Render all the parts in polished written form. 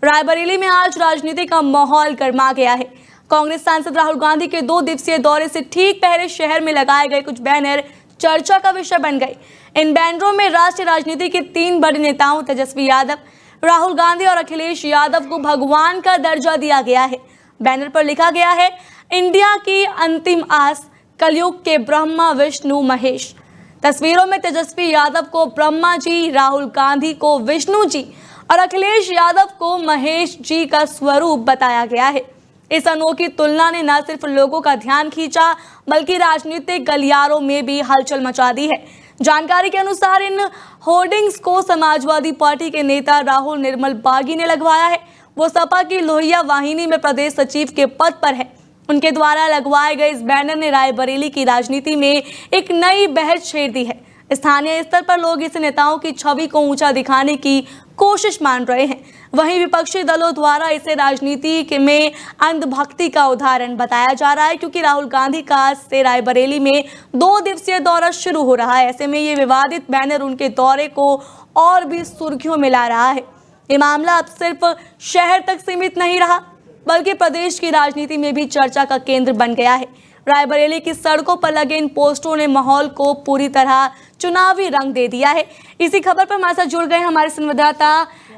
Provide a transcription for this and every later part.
रायबरेली में आज राजनीति का माहौल गर्मा गया है। कांग्रेस सांसद राहुल गांधी के 2 दिवसीय दौरे से ठीक पहले शहर में लगाए गए कुछ बैनर चर्चा का विषय बन गए। इन बैनरों में राष्ट्रीय राजनीति के 3 बड़े नेताओं तेजस्वी यादव, राहुल गांधी और अखिलेश यादव को भगवान का दर्जा दिया गया है। बैनर पर लिखा गया है, इंडिया की अंतिम आस, कलयुग के ब्रह्मा विष्णु महेश। तस्वीरों में तेजस्वी यादव को ब्रह्मा जी, राहुल गांधी को विष्णु जी और अखिलेश यादव को महेश जी का स्वरूप बताया गया है। इस अनोखी तुलना ने न सिर्फ लोगों का ध्यान खींचा बल्कि राजनीतिक गलियारों में भी हलचल मचा दी है। जानकारी के अनुसार इन होर्डिंग्स को समाजवादी पार्टी के नेता राहुल निर्मल बागी ने लगवाया है। वो सपा की लोहिया वाहिनी में प्रदेश सचिव के पद पर है। उनके द्वारा लगवाए गए इस बैनर ने रायबरेली की राजनीति में एक नई बहस छेड़ दी है। स्थानीय स्तर पर लोग इस नेताओं की छवि को ऊंचा दिखाने की कोशिश मान रहे हैं। वहीं विपक्षी दलों द्वारा इसे राजनीति में अंधभक्ति का उदाहरण बताया जा रहा है, क्योंकि राहुल गांधी का आज से रायबरेली में 2 दिवसीय दौरा शुरू हो रहा है। ऐसे में ये विवादित बैनर उनके दौरे को और भी सुर्खियों में ला रहा है। ये मामला अब सिर्फ शहर तक सीमित नहीं रहा बल्कि प्रदेश की राजनीति में भी चर्चा का केंद्र बन गया है। रायबरेली की सड़कों पर लगे इन पोस्टरों ने माहौल को पूरी तरह चुनावी रंग दे दिया है। इसी खबर पर हमारे साथ जुड़ गए हमारे संवाददाता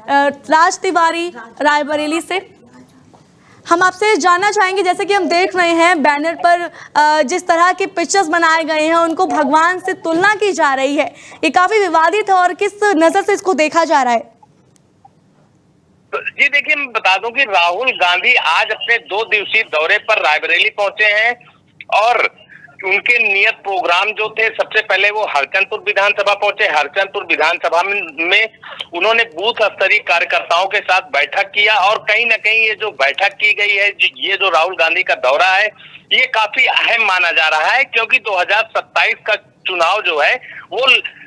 राज तिवारी रायबरेली से। हम आपसे जानना चाहेंगे, जैसे कि हम देख रहे हैं बैनर पर जिस तरह के पिक्चर्स बनाए गए हैं उनको भगवान से तुलना की जा रही है, ये काफी विवादित है और किस नजर से इसको देखा जा रहा है? जी देखिए, मैं बता दूं कि राहुल गांधी आज अपने 2 दिवसीय दौरे पर रायबरेली पहुंचे हैं और उनके नियत प्रोग्राम जो थे, सबसे पहले वो हरचंदपुर विधानसभा पहुंचे। हरचंदपुर विधानसभा में उन्होंने बूथ स्तरीय कार्यकर्ताओं के साथ बैठक किया और कहीं ना कहीं ये जो बैठक की गई है, ये जो राहुल गांधी का दौरा है, ये काफी अहम माना जा रहा है, क्योंकि 2027 का चुनाव जो है वो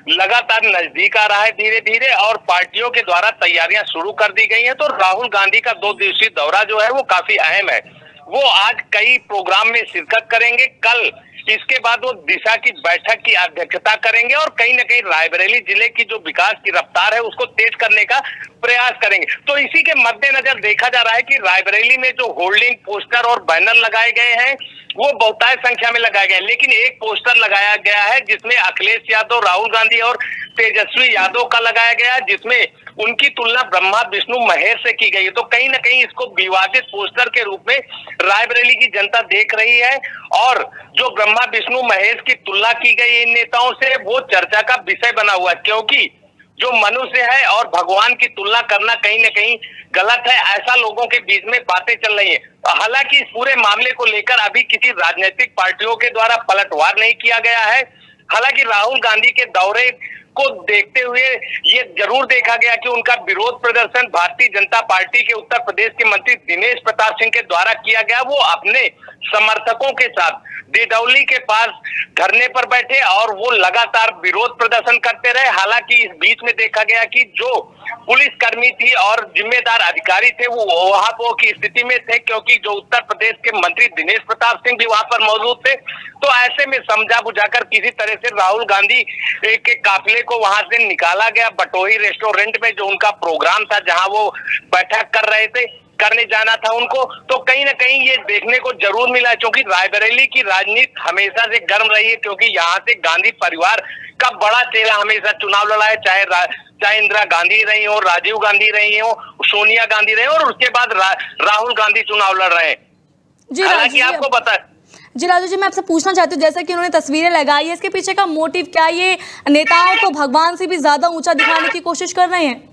लगातार नजदीक आ रहा है धीरे धीरे और पार्टियों के द्वारा तैयारियां शुरू कर दी गई हैं। तो राहुल गांधी का 2 दिवसीय दौरा जो है वो काफी अहम है। वो आज कई प्रोग्राम में शिरकत करेंगे, कल इसके बाद वो दिशा की बैठक की अध्यक्षता करेंगे और कहीं ना कहीं रायबरेली जिले की जो विकास की रफ्तार है उसको तेज करने का प्रयास करेंगे। तो इसी के मद्देनजर देखा जा रहा है कि रायबरेली में जो होल्डिंग, पोस्टर और बैनर लगाए गए हैं वो बहुतायत संख्या में लगाए गए, लेकिन एक पोस्टर लगाया गया है जिसमें अखिलेश यादव, राहुल गांधी और तेजस्वी यादव का लगाया गया है, जिसमें उनकी तुलना ब्रह्मा विष्णु महेश से की गई है। तो कहीं ना कहीं इसको विवादित पोस्टर के रूप में रायबरेली की जनता देख रही है और जो ब्रह्मा विष्णु महेश की तुलना की गई इन नेताओं से वो चर्चा का विषय बना हुआ है, क्योंकि जो मनुष्य है और भगवान की तुलना करना कहीं ना कहीं गलत है, ऐसा लोगों के बीच में बातें चल रही है। हालांकि इस पूरे मामले को लेकर अभी किसी राजनीतिक पार्टियों के द्वारा पलटवार नहीं किया गया है। हालांकि राहुल गांधी के दौरे को देखते हुए ये जरूर देखा गया कि उनका विरोध प्रदर्शन भारतीय जनता पार्टी के उत्तर प्रदेश के मंत्री दिनेश प्रताप सिंह के द्वारा किया गया। वो अपने समर्थकों के साथ डिडौली के पास धरने पर बैठे और वो लगातार विरोध प्रदर्शन करते रहे। हालांकि इस बीच में देखा गया कि जो पुलिसकर्मी थी और जिम्मेदार अधिकारी थे वो वहां पर की स्थिति में थे, क्योंकि जो उत्तर प्रदेश के मंत्री दिनेश प्रताप सिंह भी वहां पर मौजूद थे। तो ऐसे में समझा बुझाकर किसी तरह से राहुल गांधी के काफिले को वहां से निकाला गया। बटोही रेस्टोरेंट में जो उनका प्रोग्राम था, जहां वो बैठक कर रहे थे, करने जाना था उनको, तो कहीं ना कहीं ये देखने को जरूर मिला, क्योंकि रायबरेली की राजनीति हमेशा से गर्म रही है, क्योंकि यहाँ से गांधी परिवार का बड़ा चेहरा हमेशा चुनाव लड़ा है, चाहे इंदिरा गांधी रही हो, राजीव गांधी रही हो, सोनिया गांधी रही हो और उसके बाद राहुल गांधी चुनाव लड़ रहे हैं। हालांकि आपको बता जी राजू जी, मैं आपसे पूछना चाहती हूँ, जैसा कि उन्होंने तस्वीरें लगाई है, इसके पीछे का मोटिव क्या? ये नेताओं को भगवान से भी ज्यादा ऊंचा दिखाने की कोशिश कर रहे हैं?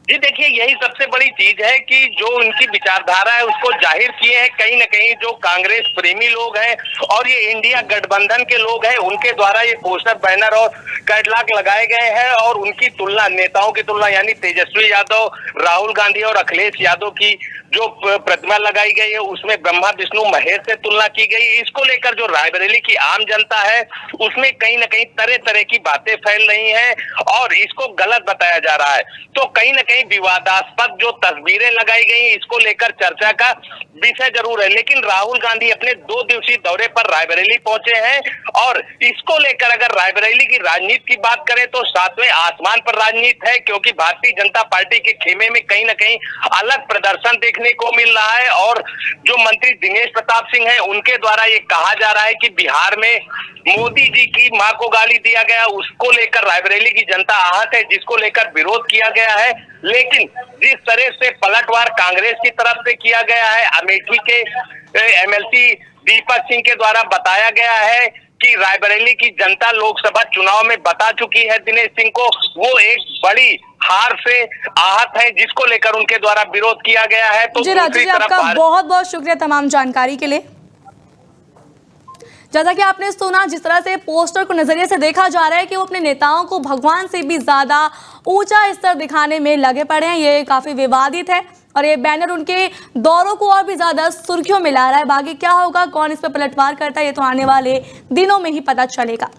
जी देखिए, यही सबसे बड़ी चीज है कि जो उनकी विचारधारा है उसको जाहिर किए हैं कहीं न कहीं जो कांग्रेस प्रेमी लोग हैं और ये इंडिया गठबंधन के लोग हैं, उनके द्वारा ये पोस्टर, बैनर और कैटलॉग लगाए गए हैं और उनकी तुलना, नेताओं की तुलना यानी तेजस्वी यादव, राहुल गांधी और अखिलेश यादव की जो प्रतिमा लगाई गई है उसमें ब्रह्मा विष्णु महेश से तुलना की गई। इसको लेकर जो रायबरेली की आम जनता है उसमें कहीं न कहीं तरह तरह की बातें फैल रही हैं और इसको गलत बताया जा रहा है। तो कहीं न कहीं कहीं विवादास्पद जो तस्वीरें लगाई गई इसको लेकर चर्चा का विषय जरूर है। लेकिन राहुल गांधी अपने 2 दिवसीय दौरे पर रायबरेली पहुंचे हैं और इसको लेकर अगर रायबरेली की राजनीति की बात करें तो सातवें आसमान पर राजनीति है, क्योंकि भारतीय जनता पार्टी के खेमे में कहीं ना कहीं अलग प्रदर्शन देखने को मिल रहा है। और जो मंत्री दिनेश प्रताप सिंह है उनके द्वारा ये कहा जा रहा है कि बिहार में मोदी जी की मां को गाली दिया गया, उसको लेकर रायबरेली की जनता आहत है, जिसको लेकर विरोध किया गया है। लेकिन जिस तरह से पलटवार कांग्रेस की तरफ से किया गया है, अमेठी के एमएलसी दीपक सिंह के द्वारा बताया गया है कि रायबरेली की जनता लोकसभा चुनाव में बता चुकी है दिनेश सिंह को, वो एक बड़ी हार से आहत है, जिसको लेकर उनके द्वारा विरोध किया गया है। तो जी राजू जी, आपका बहुत बहुत शुक्रिया तमाम जानकारी के लिए। जैसा कि आपने सुना, जिस तरह से पोस्टर को नजरिए से देखा जा रहा है कि वो अपने नेताओं को भगवान से भी ज्यादा ऊंचा स्तर दिखाने में लगे पड़े हैं, ये काफी विवादित है और ये बैनर उनके दौरों को और भी ज्यादा सुर्खियों में ला रहा है। बाकी क्या होगा, कौन इस पर पलटवार करता है, ये तो आने वाले दिनों में ही पता चलेगा।